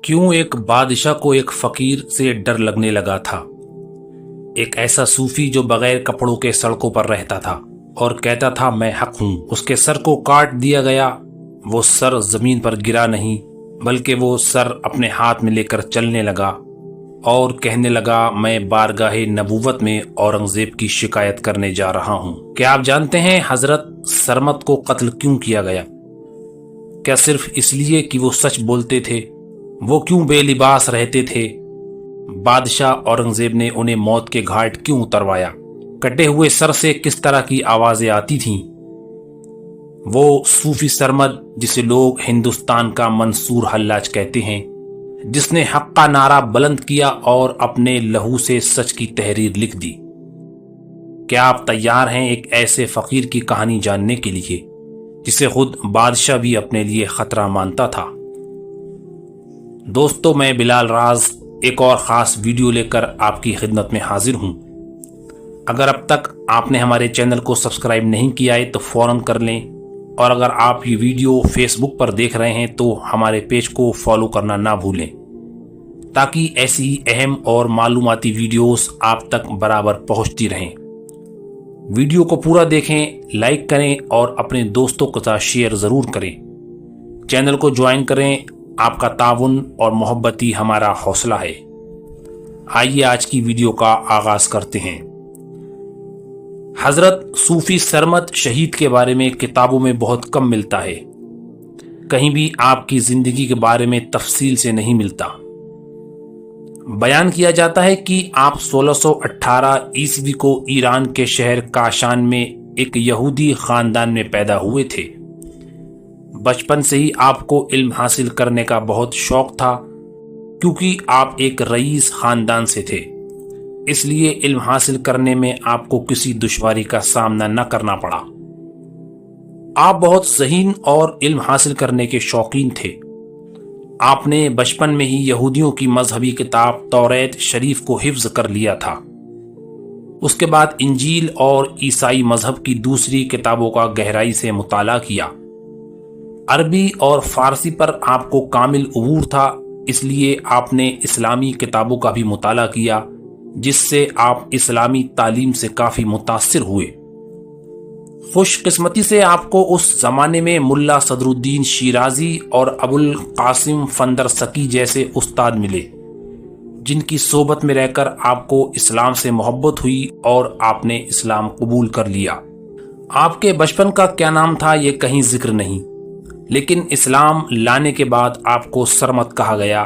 क्यों एक बादशाह को एक फकीर से डर लगने लगा था। एक ऐसा सूफी जो बगैर कपड़ों के सड़कों पर रहता था और कहता था मैं हक हूं। उसके सर को काट दिया गया। वो सर जमीन पर गिरा नहीं, बल्कि वो सर अपने हाथ में लेकर चलने लगा और कहने लगा मैं बारगाहे नबूवत में औरंगजेब की शिकायत करने जा रहा हूं। क्या आप जानते हैं हजरत सरमद को कत्ल क्यों किया गया? क्या सिर्फ इसलिए कि वो सच बोलते थे? वो क्यों बेलिबास रहते थे? बादशाह औरंगजेब ने उन्हें मौत के घाट क्यों उतरवाया? कटे हुए सर से किस तरह की आवाजें आती थीं? वो सूफी सरमद जिसे लोग हिंदुस्तान का मंसूर हल्लाज कहते हैं, जिसने हक का नारा बुलंद किया और अपने लहू से सच की तहरीर लिख दी। क्या आप तैयार हैं एक ऐसे फकीर की कहानी जानने के लिए जिसे खुद बादशाह भी अपने लिए खतरा मानता था? दोस्तों, मैं बिलाल राज एक और ख़ास वीडियो लेकर आपकी खिदमत में हाजिर हूं। अगर अब तक आपने हमारे चैनल को सब्सक्राइब नहीं किया है तो फ़ौरन कर लें, और अगर आप ये वीडियो फेसबुक पर देख रहे हैं तो हमारे पेज को फॉलो करना ना भूलें, ताकि ऐसी ही अहम और मालूमाती वीडियोस आप तक बराबर पहुंचती रहें। वीडियो को पूरा देखें, लाइक करें और अपने दोस्तों के साथ शेयर ज़रूर करें। चैनल को ज्वाइन करें, आपका ताउन और मोहब्बत ही हमारा हौसला है। आइए आज की वीडियो का आगाज करते हैं। हजरत सूफी सरमद शहीद के बारे में किताबों में बहुत कम मिलता है। कहीं भी आपकी जिंदगी के बारे में तफसील से नहीं मिलता। बयान किया जाता है कि आप 1618 ईस्वी को ईरान के शहर काशान में एक यहूदी खानदान में पैदा हुए थे। बचपन से ही आपको इल्म हासिल करने का बहुत शौक था, क्योंकि आप एक रईस खानदान से थे। इसलिए इल्म हासिल करने में आपको किसी दुश्वारी का सामना न करना पड़ा। आप बहुत ज़हीन और इल्म हासिल करने के शौकीन थे। आपने बचपन में ही यहूदियों की मजहबी किताब तौरेत शरीफ को हिफ्ज कर लिया था। उसके बाद इंजील और ईसाई मजहब की दूसरी किताबों का गहराई से मुताला किया। अरबी और फारसी पर आपको कामिल उबूर था, इसलिए आपने इस्लामी किताबों का भी मुताला किया, जिससे आप इस्लामी तालीम से काफ़ी मुतासिर हुए। खुशकिस्मती से आपको उस ज़माने में मुल्ला सदरुद्दीन शिराजी और अबुल कासिम फंदरसकी जैसे उस्ताद मिले, जिनकी सोबत में रहकर आपको इस्लाम से मोहब्बत हुई और आपने इस्लाम कबूल कर लिया। आपके बचपन का क्या नाम था ये कहीं जिक्र नहीं, लेकिन इस्लाम लाने के बाद आपको सरमद कहा गया।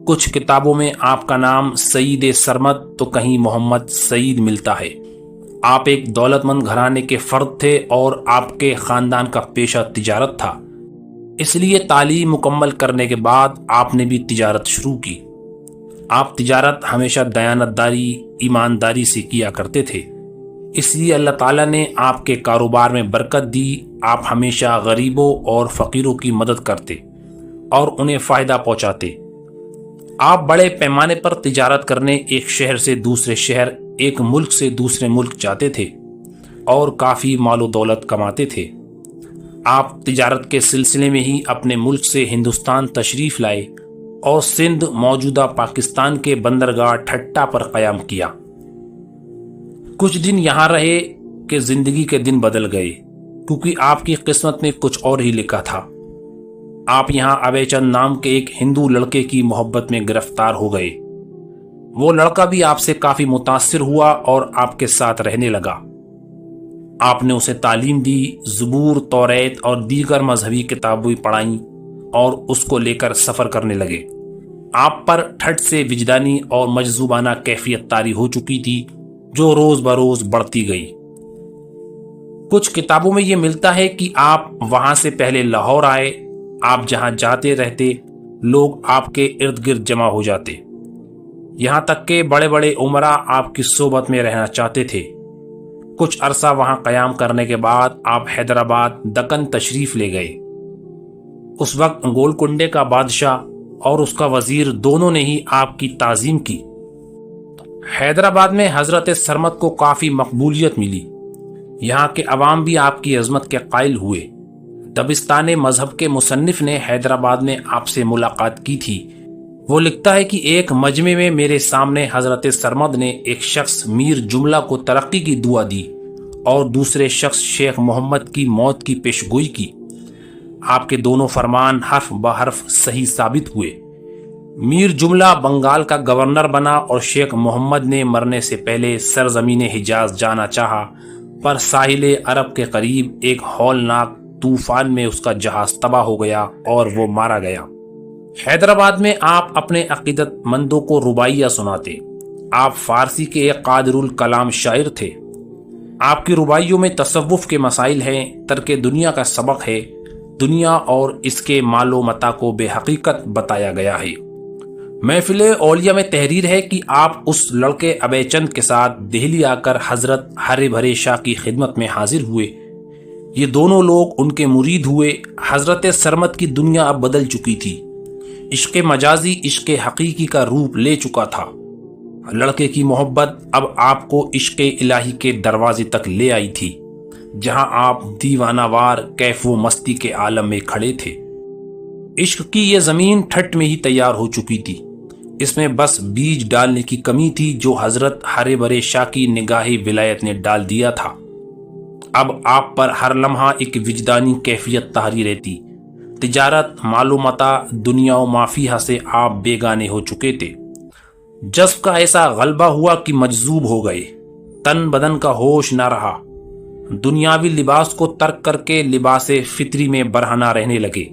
कुछ किताबों में आपका नाम सईद सरमद तो कहीं मोहम्मद सईद मिलता है। आप एक दौलतमंद घराने के फर्द थे और आपके खानदान का पेशा तिजारत था, इसलिए तालीम मुकम्मल करने के बाद आपने भी तिजारत शुरू की। आप तिजारत हमेशा दयानतदारी, ईमानदारी से किया करते थे, इसलिए अल्लाह ताला ने आपके कारोबार में बरकत दी। आप हमेशा गरीबों और फ़कीरों की मदद करते और उन्हें फ़ायदा पहुँचाते। आप बड़े पैमाने पर तिजारत करने एक शहर से दूसरे शहर, एक मुल्क से दूसरे मुल्क जाते थे और काफ़ी मालो दौलत कमाते थे। आप तिजारत के सिलसिले में ही अपने मुल्क से हिंदुस्तान तशरीफ़ लाए और सिंध मौजूदा पाकिस्तान के बंदरगाह ठट्टा पर क़याम किया। कुछ दिन यहाँ रहे कि ज़िंदगी के दिन बदल गए, क्योंकि आपकी किस्मत में कुछ और ही लिखा था। आप यहाँ अबेचंद नाम के एक हिंदू लड़के की मोहब्बत में गिरफ्तार हो गए। वो लड़का भी आपसे काफ़ी मुतासिर हुआ और आपके साथ रहने लगा। आपने उसे तालीम दी, ज़बूर, तौरेत और दीगर मजहबी किताबें पढ़ाईं और उसको लेकर सफ़र करने लगे। आप पर ठट से विजदानी और मजज़ूबाना कैफियत तारी हो चुकी थी, जो रोज़ बरोज़ बढ़ती गई। कुछ किताबों में ये मिलता है कि आप वहाँ से पहले लाहौर आए। आप जहाँ जाते रहते लोग आपके इर्द गिर्द जमा हो जाते, यहाँ तक के बड़े बड़े उमरा आपकी सोबत में रहना चाहते थे। कुछ अरसा वहाँ क़याम करने के बाद आप हैदराबाद दक्कन तशरीफ़ ले गए। उस वक्त गोलकुंडे का बादशाह और उसका वज़ीर दोनों ने ही आपकी ताज़ीम की। हैदराबाद में हज़रत सरमद को काफ़ी मकबूलियत मिली। यहाँ के अवाम भी आपकी अज़मत के कायल हुए। दबिस्तान मजहब के मुसन्निफ ने हैदराबाद में आपसे मुलाकात की थी, وہ لکھتا ہے کہ ایک مجمع میں میرے سامنے حضرت سرمد نے ایک شخص میر جملہ کو ترقی کی دعا دی اور دوسرے شخص شیخ محمد کی موت کی پیشگوئی کی۔ آپ کے دونوں فرمان حرف بحرف صحیح ثابت ہوئے۔ میر جملہ بنگال کا گورنر بنا اور شیخ محمد نے مرنے سے پہلے سرزمین حجاز جانا چاہا، پر ساحل عرب کے قریب ایک ہولناک طوفان میں اس کا جہاز تباہ ہو گیا اور وہ مارا گیا۔ حیدرآباد میں آپ اپنے عقیدت مندوں کو رباعیہ سناتے۔ آپ فارسی کے ایک قادر الکلام شاعر تھے۔ آپ کی رباعیوں میں تصوف کے مسائل ہیں، ترک دنیا کا سبق ہے، دنیا اور اس کے مال و متاع کو بے حقیقت بتایا گیا ہے۔ محفل اولیاء میں تحریر ہے کہ آپ اس لڑکے ابے چند کے ساتھ دہلی آ کر حضرت ہرے بھرے شاہ کی خدمت میں حاضر ہوئے۔ یہ دونوں لوگ ان کے مرید ہوئے۔ حضرت سرمد کی دنیا اب بدل چکی تھی۔ عشق مجازی عشق حقیقی کا روپ لے چکا تھا۔ لڑکے کی محبت اب آپ کو عشق الہی کے دروازے تک لے آئی تھی، جہاں آپ دیوانہ وار کیف و مستی کے عالم میں کھڑے تھے۔ عشق کی یہ زمین ٹھٹ میں ہی تیار ہو چکی تھی۔ اس میں بس بیج ڈالنے کی کمی تھی جو حضرت ہرے بھرے شاہ کی نگاہ ولایت نے ڈال دیا تھا۔ اب آپ پر ہر لمحہ ایک وجدانی کیفیت طاری رہتی۔ تجارت، مال و متاع، دنیا و مافیہ سے آپ بیگانے ہو چکے تھے۔ جذب کا ایسا غلبہ ہوا کہ مجذوب ہو گئے۔ تن بدن کا ہوش نہ رہا۔ دنیاوی لباس کو ترک کر کے لباس فطری میں برہنہ رہنے لگے۔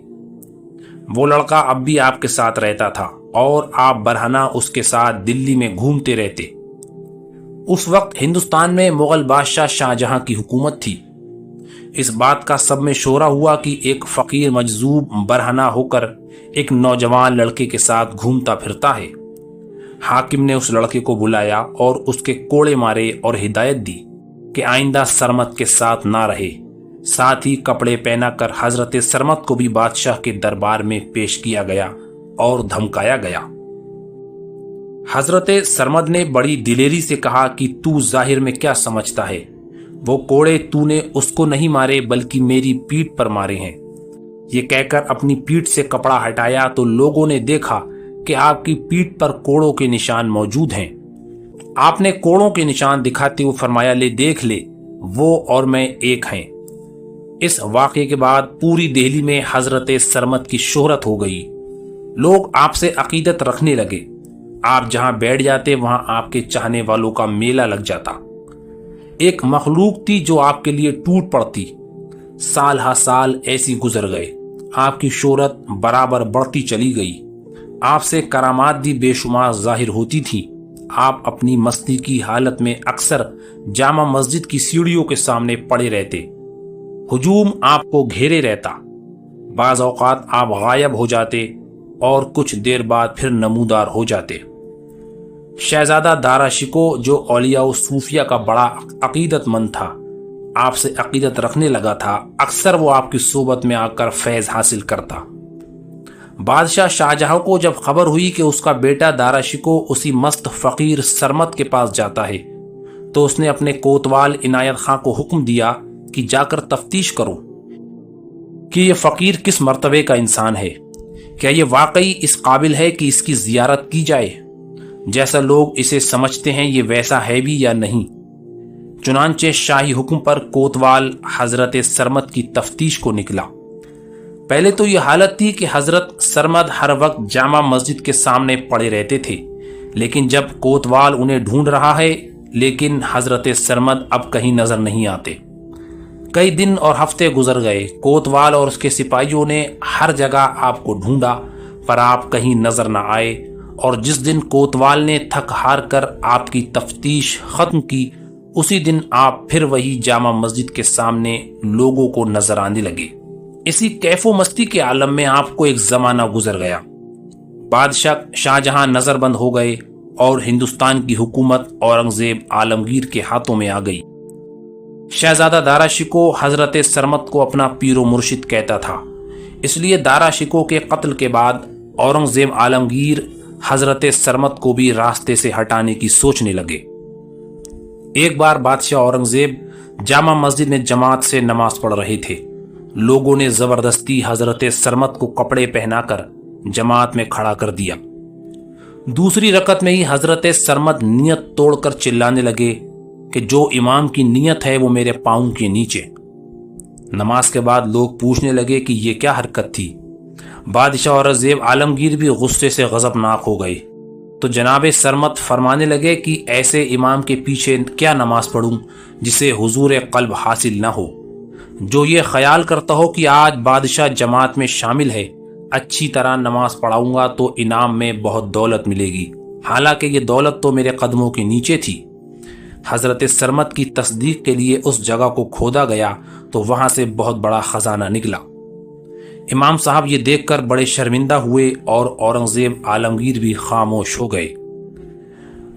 وہ لڑکا اب بھی آپ کے ساتھ رہتا تھا اور آپ برہنہ اس کے ساتھ دلی میں گھومتے رہتے۔ اس وقت ہندوستان میں مغل بادشاہ شاہجہاں کی حکومت تھی۔ اس بات کا سب میں شورا ہوا کہ ایک فقیر مجذوب برہنہ ہو کر ایک نوجوان لڑکے کے ساتھ گھومتا پھرتا ہے۔ حاکم نے اس لڑکے کو بلایا اور اس کے کوڑے مارے اور ہدایت دی کہ آئندہ سرمد کے ساتھ نہ رہے۔ ساتھ ہی کپڑے پہنا کر حضرت سرمد کو بھی بادشاہ کے دربار میں پیش کیا گیا اور دھمکایا گیا۔ حضرت سرمد نے بڑی دلیری سے کہا کہ تو ظاہر میں کیا سمجھتا ہے؟ وہ کوڑے تو نے اس کو نہیں مارے بلکہ میری پیٹھ پر مارے ہیں۔ یہ کہہ کر اپنی پیٹھ سے کپڑا ہٹایا تو لوگوں نے دیکھا کہ آپ کی پیٹھ پر کوڑوں کے نشان موجود ہیں۔ آپ نے کوڑوں کے نشان دکھاتے ہوئے فرمایا، لے دیکھ لے، وہ اور میں ایک ہیں۔ اس واقعے کے بعد پوری دہلی میں حضرت سرمد کی شہرت ہو گئی۔ لوگ آپ سے عقیدت رکھنے لگے۔ آپ جہاں بیٹھ جاتے وہاں آپ کے چاہنے والوں کا میلہ لگ جاتا۔ ایک مخلوق تھی جو آپ کے لیے ٹوٹ پڑتی۔ سال ہا سال ایسی گزر گئے۔ آپ کی شہرت برابر بڑھتی چلی گئی۔ آپ سے کرامات بھی بے شمار ظاہر ہوتی تھی۔ آپ اپنی مستی کی حالت میں اکثر جامع مسجد کی سیڑھیوں کے سامنے پڑے رہتے۔ ہجوم آپ کو گھیرے رہتا۔ بعض اوقات آپ غائب ہو جاتے اور کچھ دیر بعد پھر نمودار ہو جاتے۔ شہزادہ دارا شکو جو اولیاء و صوفیہ کا بڑا عقیدت مند تھا، آپ سے عقیدت رکھنے لگا تھا، اکثر وہ آپ کی صحبت میں آ کر فیض حاصل کرتا۔ بادشاہ شاہجہاں کو جب خبر ہوئی کہ اس کا بیٹا دارا شکو اسی مست فقیر سرمد کے پاس جاتا ہے تو اس نے اپنے کوتوال عنایت خاں کو حکم دیا کہ جا کر تفتیش کرو کہ یہ فقیر کس مرتبے کا انسان ہے، کیا یہ واقعی اس قابل ہے کہ اس کی زیارت کی جائے، جیسا لوگ اسے سمجھتے ہیں یہ ویسا ہے بھی یا نہیں۔ چنانچہ شاہی حکم پر کوتوال حضرت سرمد کی تفتیش کو نکلا۔ پہلے تو یہ حالت تھی کہ حضرت سرمد ہر وقت جامع مسجد کے سامنے پڑے رہتے تھے، لیکن جب کوتوال انہیں ڈھونڈ رہا ہے لیکن حضرت سرمد اب کہیں نظر نہیں آتے۔ کئی دن اور ہفتے گزر گئے۔ کوتوال اور اس کے سپاہیوں نے ہر جگہ آپ کو ڈھونڈا پر آپ کہیں نظر نہ آئے، اور جس دن کوتوال نے تھک ہار کر آپ کی تفتیش ختم کی، اسی دن آپ پھر وہی جامع مسجد کے سامنے لوگوں کو نظر آنے لگے۔ اسی کیف و مستی کے عالم میں آپ کو ایک زمانہ گزر گیا۔ بادشاہ شاہجہاں نظر بند ہو گئے اور ہندوستان کی حکومت اورنگزیب عالمگیر کے ہاتھوں میں آ گئی۔ شہزادہ دارا شکو حضرت سرمد کو اپنا پیر و مرشد کہتا تھا، اس لیے دارا شکو کے قتل کے بعد اورنگزیب عالمگیر حضرت سرمد کو بھی راستے سے ہٹانے کی سوچنے لگے۔ ایک بار بادشاہ اورنگزیب جامع مسجد میں جماعت سے نماز پڑھ رہے تھے۔ لوگوں نے زبردستی حضرت سرمد کو کپڑے پہنا کر جماعت میں کھڑا کر دیا۔ दूसरी रकत में ही हजरत सरमद नियत तोड़कर चिल्लाने लगे कि जो इमाम की नियत है वो मेरे पाँव के नीचे। नमाज के बाद लोग पूछने लगे कि ये क्या हरकत थी। बादशाह औरंगजेब आलमगीर भी गुस्से से गजबनाक हो गए तो जनाब सरमद फरमाने लगे कि ऐसे इमाम के पीछे क्या नमाज पढ़ूं जिसे हुजूर कल्ब हासिल न हो, जो ये ख्याल करता हो कि आज बादशाह जमात में शामिल है, अच्छी तरह नमाज पढ़ाऊंगा तो इनाम में बहुत दौलत मिलेगी, हालांकि ये दौलत तो मेरे कदमों के नीचे थी। हजरत सरमद की तस्दीक के लिए उस जगह को खोदा गया तो वहां से बहुत बड़ा खजाना निकला। इमाम साहब ये देखकर बड़े शर्मिंदा हुए और औरंगजेब आलमगीर भी खामोश हो गए।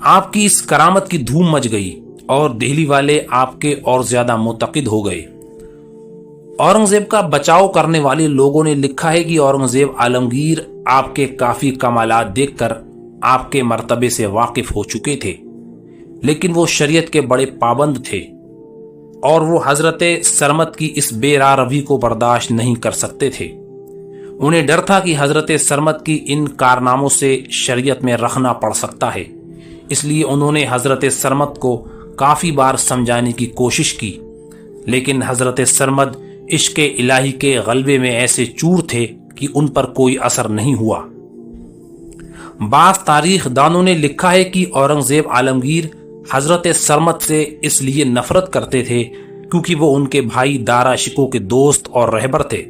आपकी इस करामत की धूम मच गई और दिल्ली वाले आपके और ज्यादा मुतकिद हो गए। औरंगजेब का बचाव करने वाले लोगों ने लिखा है कि औरंगजेब आलमगीर आपके काफी कमालात देखकर आपके मर्तबे से वाकिफ हो चुके थे, लेकिन वो शरीयत के बड़े पाबंद थे और वो हजरत सरमद की इस बेराह रवी को बर्दाश्त नहीं कर सकते थे। उन्हें डर था कि हजरत सरमद की इन कारनामों से शरीयत में रखना पड़ सकता है, इसलिए उन्होंने हजरत सरमद को काफ़ी बार समझाने की कोशिश की, लेकिन हजरत सरमद इश्क इलाही के गलबे में ऐसे चूर थे कि उन पर कोई असर नहीं हुआ। बाज़ तारीख दानों ने लिखा है कि औरंगजेब आलमगीर हजरत सरमद से इसलिए नफरत करते थे क्योंकि वो उनके भाई दारा शिको के दोस्त और रहबर थे,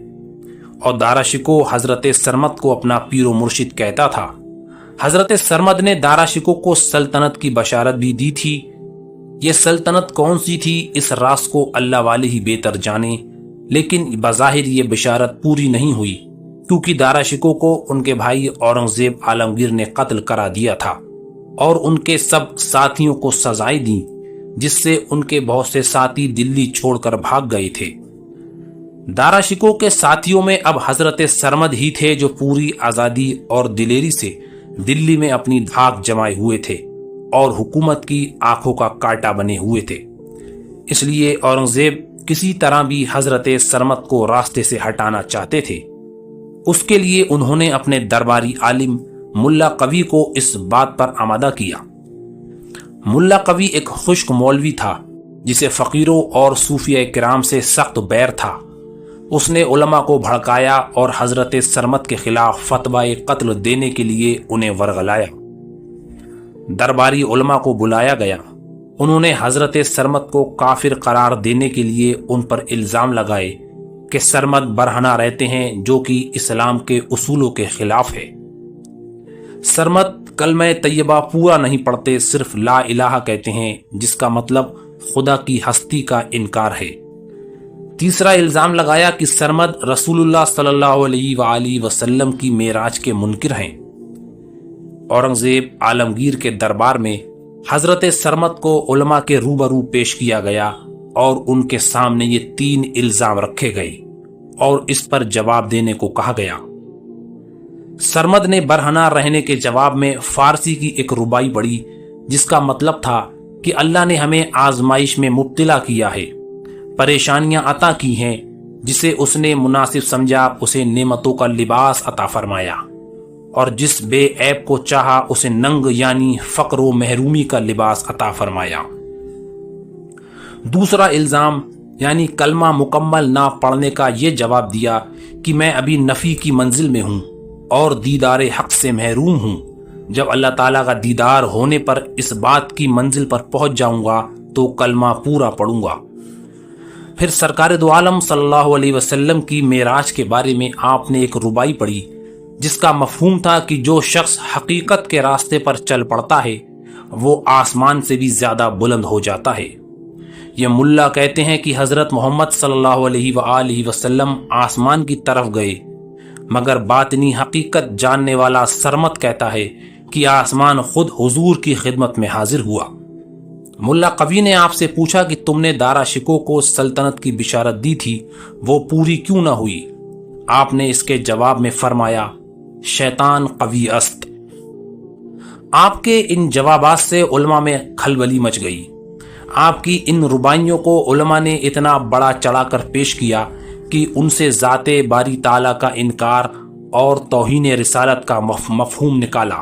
और दारा शिको हजरत सरमद को अपना पीरो मुर्शिद कहता था। हजरत सरमद ने दारा शिको को सल्तनत की बशारत भी दी थी। ये सल्तनत कौन सी थी इस राज को अल्लाह वाले ही बेहतर जाने, लेकिन बज़ाहिर ये बशारत पूरी नहीं हुई क्योंकि दारा शिको को उनके भाई औरंगजेब आलमगीर ने कत्ल करा दिया था और उनके सब साथियों को सजाएं दी, जिससे उनके बहुत से साथी दिल्ली छोड़कर भाग गए थे। दारा शिको के साथियों में अब हजरत सरमद ही थे जो पूरी आज़ादी और दिलेरी से दिल्ली में अपनी धाक जमाए हुए थे और हुकूमत की आंखों का कांटा बने हुए थे। इसलिए औरंगजेब किसी तरह भी हजरत सरमद को रास्ते से हटाना चाहते थे। उसके लिए उन्होंने अपने दरबारी आलिम मुल्ला कवी को इस बात पर आमादा किया। मुल्ला कवी एक खुश्क मौलवी था जिसे फ़कीरों और सूफिया किराम से सख्त बैर था। उसने उलमा को भड़काया और हजरत सरमद के खिलाफ फतवा कत्ल देने के लिए उन्हें वर्गलाया। दरबारी उलमा को बुलाया गया। उन्होंने हजरत सरमद को काफिर करार देने के लिए उन पर इल्ज़ाम लगाए कि सरमद बरहना रहते हैं, जो कि इस्लाम के उसूलों के खिलाफ है। सरमद कलमा तैयबा पूरा नहीं पढ़ते, सिर्फ ला इलाहा कहते हैं, जिसका मतलब खुदा की हस्ती का इनकार है। तीसरा इल्ज़ाम लगाया कि सरमद रसूलुल्लाह सल्लल्लाहु अलैहि वसल्लम की मेराज के मुनकिर हैं। औरंगजेब आलमगीर के दरबार में हजरत सरमद को उलमा के रूबरू पेश किया गया और उनके सामने ये 3 इल्ज़ाम रखे गए और इस पर जवाब देने को कहा गया। सरमद ने बरहना रहने के जवाब में फारसी की एक रुबाई पढ़ी, जिसका मतलब था कि अल्लाह ने हमें आजमाइश में मुब्तला किया है, परेशानियां अता की हैं, जिसे उसने मुनासिब समझा उसे नेमतों का लिबास अता फरमाया, और जिस बेऐब को चाहा उसे नंग यानी फक्र व महरूमी का लिबास अता फरमाया। दूसरा इल्ज़ाम यानी कलमा मुकम्मल ना पढ़ने का ये जवाब दिया कि मैं अभी नफ़ी की मंजिल में हूँ और दीदारे हक से महरूम हूँ। जब अल्लाह ताला का दीदार होने पर इस बात की मंजिल पर पहुँच जाऊँगा तो कलमा पूरा पढ़ूँगा। फिर सरकार दो आलम सल्लल्लाहु अलैहि वसल्लम की मेराज के बारे में आपने एक रुबाई पढ़ी, जिसका मफहूम था कि जो शख्स हकीकत के रास्ते पर चल पड़ता है वो आसमान से भी ज़्यादा बुलंद हो जाता है। ये मुल्ला कहते हैं कि हज़रत मोहम्मद सल्लल्लाहु अलैहि वसल्लम आसमान की तरफ गए, मगर बातनी हकीकत जानने वाला सरमद कहता है कि आसमान खुद हुजूर की खिदमत में हाजिर हुआ। मुल्ला कवी ने आपसे पूछा कि तुमने दारा शिको को सल्तनत की बिशारत दी थी, वो पूरी क्यों ना हुई? आपने इसके जवाब में फरमाया, शैतान कवी अस्त। आपके इन जवाबात से उलमा में खलबली मच गई। आपकी इन रुबाइयों को उलमा ने इतना बड़ा चढ़ाकर पेश किया कि उनसे ज़ाते बारी ताला का इनकार और तौहीन रिसालत का मफहूम निकाला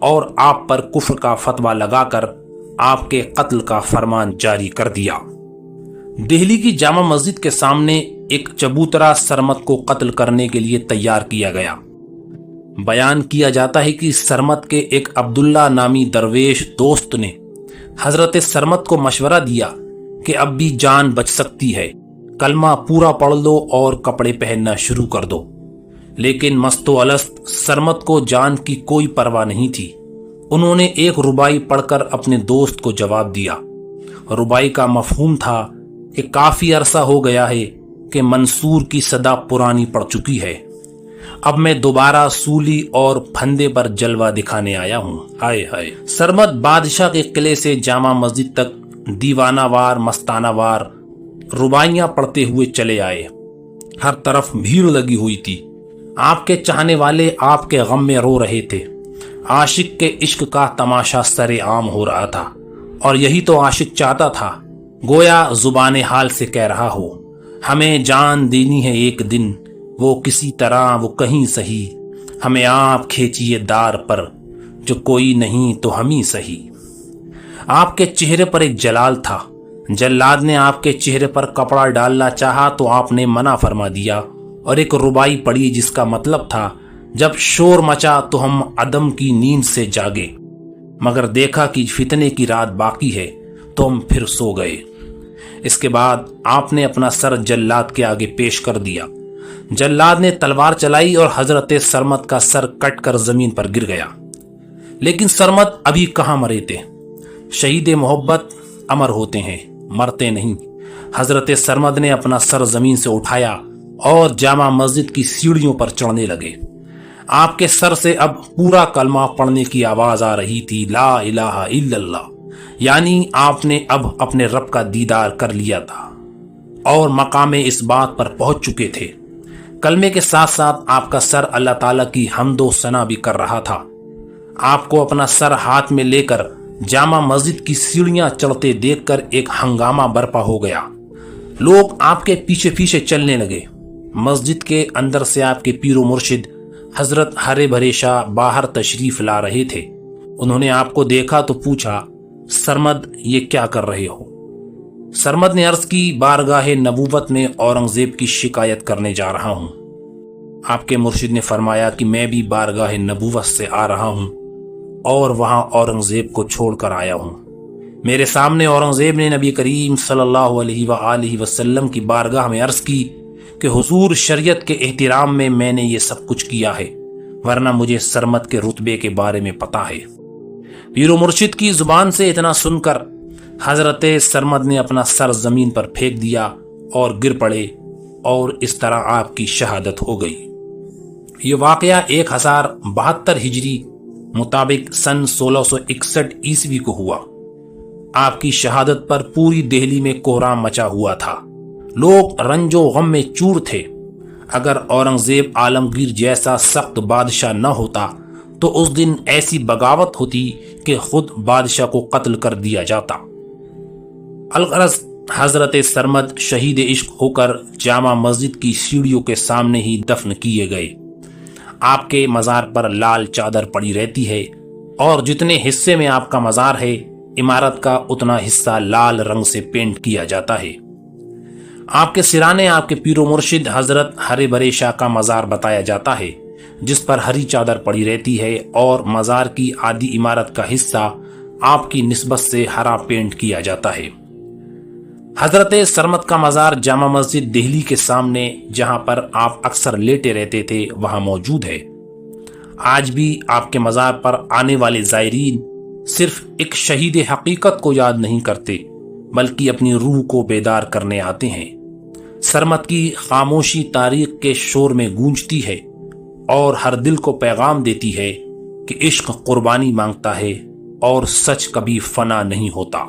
اور آپ پر کفر کا فتویٰ لگا کر آپ کے قتل کا فرمان جاری کر دیا۔ دہلی کی جامع مسجد کے سامنے ایک چبوترا سرمد کو قتل کرنے کے لیے تیار کیا گیا۔ بیان کیا جاتا ہے کہ سرمد کے ایک عبداللہ نامی درویش دوست نے حضرت سرمد کو مشورہ دیا کہ اب بھی جان بچ سکتی ہے، کلمہ پورا پڑھ لو اور کپڑے پہننا شروع کر دو۔ لیکن مست و الست سرمد کو جان کی کوئی پرواہ نہیں تھی۔ انہوں نے ایک ربائی پڑھ کر اپنے دوست کو جواب دیا۔ ربائی کا مفہوم تھا کہ کافی عرصہ ہو گیا ہے کہ منصور کی صدا پرانی پڑ چکی ہے، اب میں دوبارہ سولی اور پھندے پر جلوہ دکھانے آیا ہوں۔ ہائے ہائے۔ سرمد بادشاہ کے قلعے سے جامع مسجد تک دیوانہ وار مستانہ وار ربائیاں پڑھتے ہوئے چلے آئے۔ ہر طرف بھیڑ لگی ہوئی تھی۔ آپ کے چاہنے والے آپ کے غم میں رو رہے تھے۔ عاشق کے عشق کا تماشا سرے عام ہو رہا تھا، اور یہی تو عاشق چاہتا تھا، گویا زبان حال سے کہہ رہا ہو، ہمیں جان دینی ہے ایک دن، وہ کسی طرح وہ کہیں سہی، ہمیں آپ کھینچیے دار پر، جو کوئی نہیں تو ہم ہی سہی۔ آپ کے چہرے پر ایک جلال تھا۔ جلاد نے آپ کے چہرے پر کپڑا ڈالنا چاہا تو آپ نے منع فرما دیا، اور ایک ربائی پڑھی جس کا مطلب تھا، جب شور مچا تو ہم عدم کی نیند سے جاگے، مگر دیکھا کہ فتنے کی رات باقی ہے تو ہم پھر سو گئے۔ اس کے بعد آپ نے اپنا سر جلاد کے آگے پیش کر دیا۔ جلاد نے تلوار چلائی اور حضرت سرمد کا سر کٹ کر زمین پر گر گیا۔ لیکن سرمد ابھی کہاں مرے تھے۔ شہید محبت امر ہوتے ہیں، مرتے نہیں۔ حضرت سرمد نے اپنا سر زمین سے اٹھایا اور جامع مسجد کی سیڑھیوں پر چڑھنے لگے۔ آپ کے سر سے اب پورا کلمہ پڑھنے کی آواز آ رہی تھی، لا الہ الا اللہ، یعنی آپ نے اب اپنے رب کا دیدار کر لیا تھا اور مقام اس بات پر پہنچ چکے تھے۔ کلمے کے ساتھ ساتھ آپ کا سر اللہ تعالیٰ کی حمد و ثنا بھی کر رہا تھا۔ آپ کو اپنا سر ہاتھ میں لے کر جامع مسجد کی سیڑھیاں چڑھتے دیکھ کر ایک ہنگامہ برپا ہو گیا۔ لوگ آپ کے پیچھے پیچھے چلنے لگے۔ مسجد کے اندر سے آپ کے پیر و مرشد حضرت ہرے بھرے شاہ باہر تشریف لا رہے تھے۔ انہوں نے آپ کو دیکھا تو پوچھا، سرمد یہ کیا کر رہے ہو؟ سرمد نے عرض کی، بارگاہ نبوت میں اورنگزیب کی شکایت کرنے جا رہا ہوں۔ آپ کے مرشد نے فرمایا کہ میں بھی بارگاہ نبوت سے آ رہا ہوں اور وہاں اورنگزیب کو چھوڑ کر آیا ہوں۔ میرے سامنے اورنگزیب نے نبی کریم صلی اللہ علیہ وآلہ وسلم کی بارگاہ میں عرض کی کہ حضور شریعت کے احترام میں نے یہ سب کچھ کیا ہے، ورنہ مجھے سرمد کے رتبے کے بارے میں پتا ہے۔ پیر و مرشد کی زبان سے اتنا سن کر حضرت سرمد نے اپنا سر زمین پر پھینک دیا اور گر پڑے، اور اس طرح آپ کی شہادت ہو گئی۔ یہ واقعہ 1072 ہجری مطابق سن 1661 عیسوی کو ہوا۔ آپ کی شہادت پر پوری دہلی میں کوہرام مچا ہوا تھا۔ لوگ رنج و غم میں چور تھے۔ اگر اورنگزیب عالمگیر جیسا سخت بادشاہ نہ ہوتا تو اس دن ایسی بغاوت ہوتی کہ خود بادشاہ کو قتل کر دیا جاتا۔ الغرض حضرت سرمد شہید عشق ہو کر جامع مسجد کی سیڑھیوں کے سامنے ہی دفن کیے گئے۔ آپ کے مزار پر لال چادر پڑی رہتی ہے، اور جتنے حصے میں آپ کا مزار ہے، عمارت کا اتنا حصہ لال رنگ سے پینٹ کیا جاتا ہے۔ آپ کے سرانے آپ کے پیر و مرشد حضرت ہرے بھرے شاہ کا مزار بتایا جاتا ہے، جس پر ہری چادر پڑی رہتی ہے، اور مزار کی آدھی عمارت کا حصہ آپ کی نسبت سے ہرا پینٹ کیا جاتا ہے۔ حضرت سرمد کا مزار جامع مسجد دہلی کے سامنے، جہاں پر آپ اکثر لیٹے رہتے تھے، وہاں موجود ہے۔ آج بھی آپ کے مزار پر آنے والے زائرین صرف ایک شہید حقیقت کو یاد نہیں کرتے، بلکہ اپنی روح کو بیدار کرنے آتے ہیں۔ سرمد کی خاموشی تاریخ کے شور میں گونجتی ہے اور ہر دل کو پیغام دیتی ہے کہ عشق قربانی مانگتا ہے اور سچ کبھی فنا نہیں ہوتا۔